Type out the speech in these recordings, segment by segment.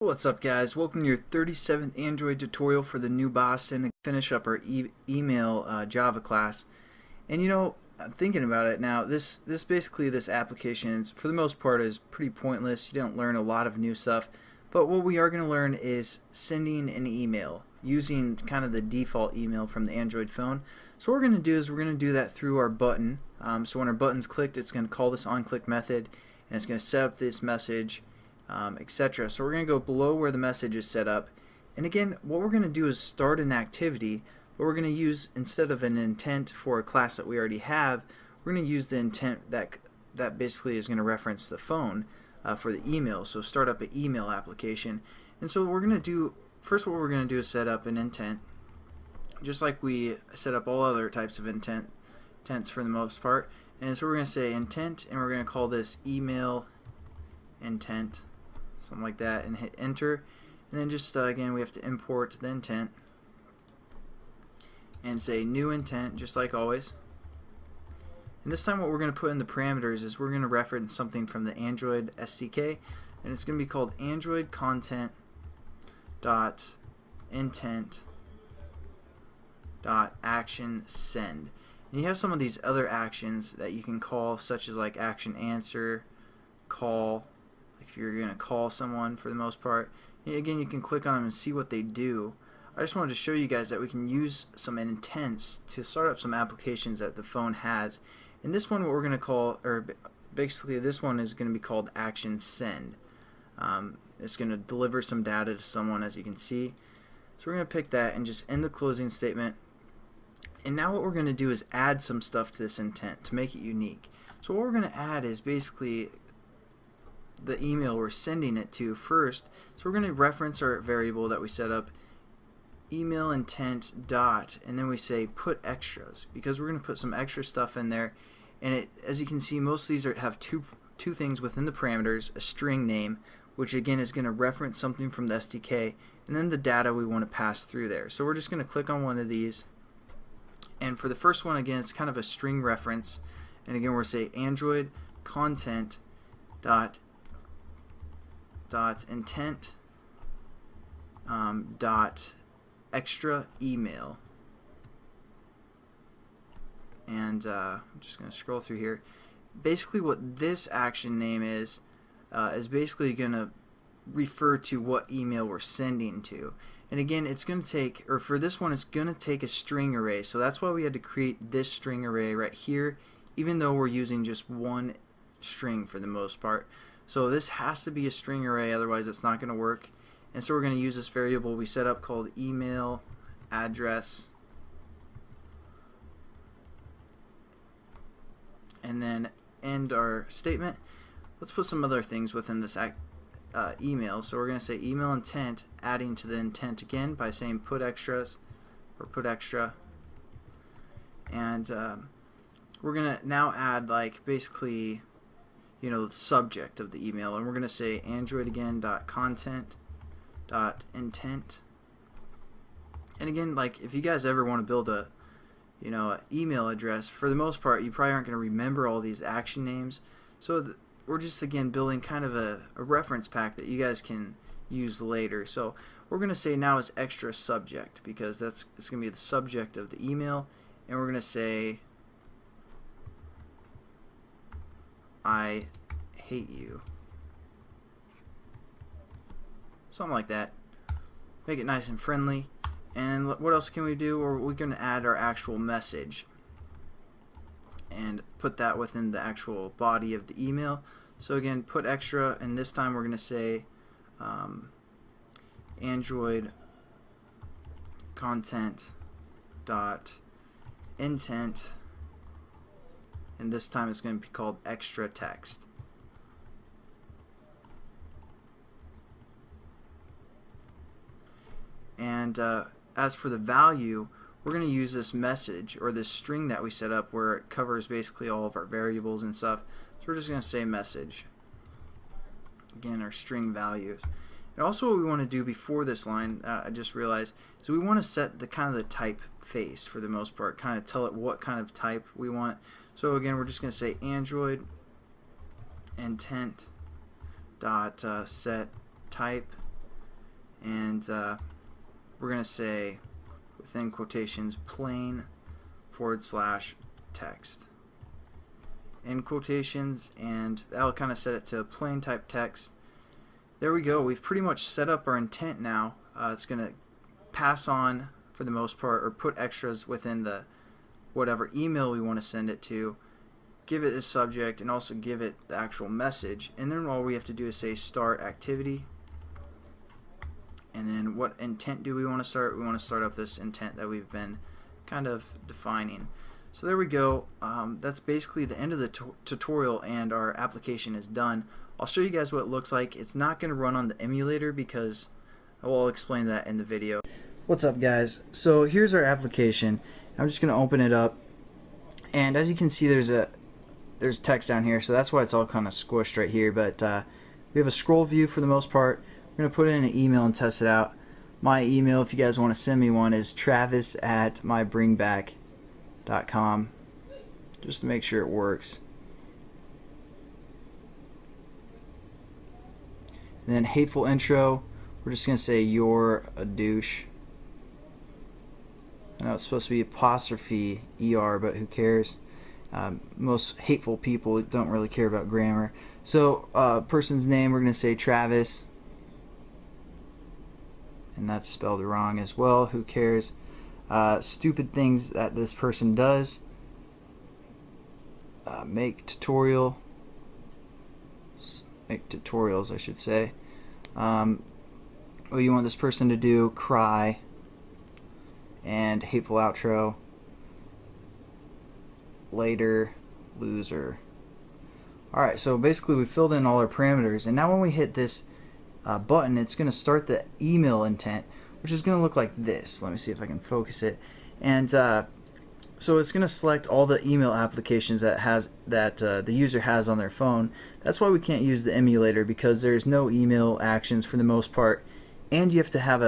What's up, guys? Welcome to your 37th Android tutorial for the new Boston to finish up our email Java class. And I'm thinking about it now, this application is, for the most part, is pretty pointless. You don't learn a lot of new stuff, but what we are going to learn is sending an email using kind of the default email from the Android phone. So what we're going to do is we're going to do that through our button. So when our button's clicked, it's going to call this onClick method, and it's going to set up this message, etc. So we're going to go below where the message is set up, and again what we're going to do is start an activity, but we're going to use, instead of an intent for a class that we already have, we're going to use the intent that basically is going to reference the phone for the email. So start up an email application. And so what we're going to do first, what we're going to do is set up an intent, just like we set up all other types of intents for the most part. And so we're going to say intent, and we're going to call this email intent, something like that, and hit enter. And then just again we have to import the intent and say new intent, just like always. And this time what we're going to put in the parameters is we're going to reference something from the Android SDK, and it's going to be called Android content dot intent dot action send. And you have some of these other actions that you can call, such as like action answer, call, if you're going to call someone for the most part. And again, you can click on them and see what they do. I just wanted to show you guys that we can use some intents to start up some applications that the phone has. And this one, what we're going to call, or basically this one is going to be called action send. It's going to deliver some data to someone, as you can see. So we're going to pick that and just end the closing statement. And now what we're going to do is add some stuff to this intent to make it unique. So what we're going to add is basically the email we're sending it to first. So we're going to reference our variable that we set up, email intent dot, and then we say put extras, because we're going to put some extra stuff in there. And as you can see, most of these have two things within the parameters: a string name, which again is going to reference something from the SDK, and then the data we want to pass through there. So we're just going to click on one of these, and for the first one, again, it's kind of a string reference, and again we're say Android content dot intent dot extra email. And I'm just going to scroll through here. Basically what this action name is basically going to refer to what email we're sending to. And again, it's going to take, or for this one, it's going to take a string array. So that's why we had to create this string array right here, even though we're using just one string for the most part. So this has to be a string array, otherwise it's not going to work. And so we're going to use this variable we set up called email address, and then end our statement. Let's put some other things within this email. So we're going to say email intent, adding to the intent again by saying PutExtras or PutExtra. And we're going to now add, like, basically, the subject of the email, and we're going to say Android again dot content dot intent. And again, like, if you guys ever want to build a an email address, for the most part you probably aren't going to remember all these action names, so we're just again building kind of a reference pack that you guys can use later. So we're going to say now is extra subject, because it's going to be the subject of the email, and we're going to say I hate you, something like that. Make it nice and friendly. And what else can we do? Or we're going to add our actual message and put that within the actual body of the email. So again, put extra, and this time we're going to say Android content dot intent, and this time it's going to be called extra text. And as for the value, we're going to use this message, or this string that we set up, where it covers basically all of our variables and stuff. So we're just going to say message, again, our string values. And also what we want to do before this line, I just realized, so we want to set the kind of the typeface for the most part, kind of tell it what kind of type we want. So again, we're just going to say Android intent dot set type and we're going to say within quotations plain /text in quotations, and that'll kind of set it to plain type text. There we go. We've pretty much set up our intent now. It's going to pass on, for the most part, or put extras within the whatever email we want to send it to, give it a subject, and also give it the actual message. And then all we have to do is say start activity. And then what intent do we want to start? We want to start up this intent that we've been kind of defining. So there we go. That's basically the end of the tutorial, and our application is done. I'll show you guys what it looks like. It's not going to run on the emulator because I'll explain that in the video. What's up, guys? So here's our application. I'm just going to open it up, and as you can see, there's text down here, so that's why it's all kind of squished right here. But we have a scroll view for the most part. We're going to put in an email and test it out. My email, if you guys want to send me one, is travis@mybringback.com, just to make sure it works. And then hateful intro, we're just going to say you're a douche. I know it's supposed to be apostrophe ER, but who cares? Most hateful people don't really care about grammar. So person's name, we're going to say Travis, and that's spelled wrong as well. Who cares? Stupid things that this person does. Make tutorials, I should say. What you want this person to do: cry. And hateful outro, later, loser. Alright, so basically we filled in all our parameters, and now when we hit this button, it's going to start the email intent, which is going to look like this. Let me see if I can focus it. And so it's going to select all the email applications that the user has on their phone. That's why we can't use the emulator, because there's no email actions for the most part, and you have to have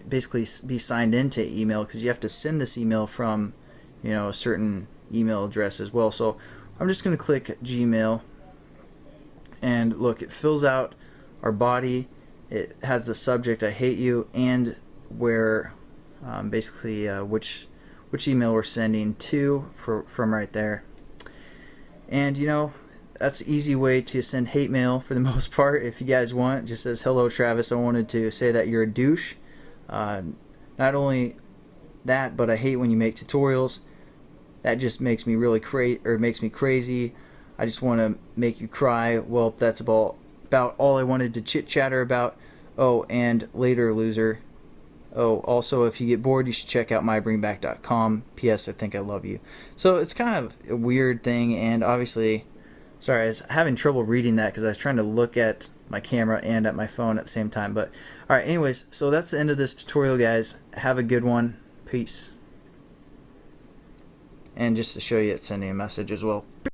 basically be signed into email, because you have to send this email from, you know, a certain email address as well. So I'm just going to click Gmail, and look, it fills out our body. It has the subject, I hate you, and where basically which email we're sending to from right there. And you know, that's an easy way to send hate mail for the most part. If you guys want, it just says, hello Travis, I wanted to say that you're a douche. Not only that, but I hate when you make tutorials. That just makes me really makes me crazy. I just want to make you cry. Well, that's about all I wanted to chit chatter about. Oh, and later, loser. Oh, also, if you get bored, you should check out mybringback.com. P.S. I think I love you. So it's kind of a weird thing, and obviously, sorry, I was having trouble reading that because I was trying to look at my camera and at my phone at the same time. But alright, anyways, so that's the end of this tutorial, guys. Have a good one. Peace. And just to show you, it's sending a message as well.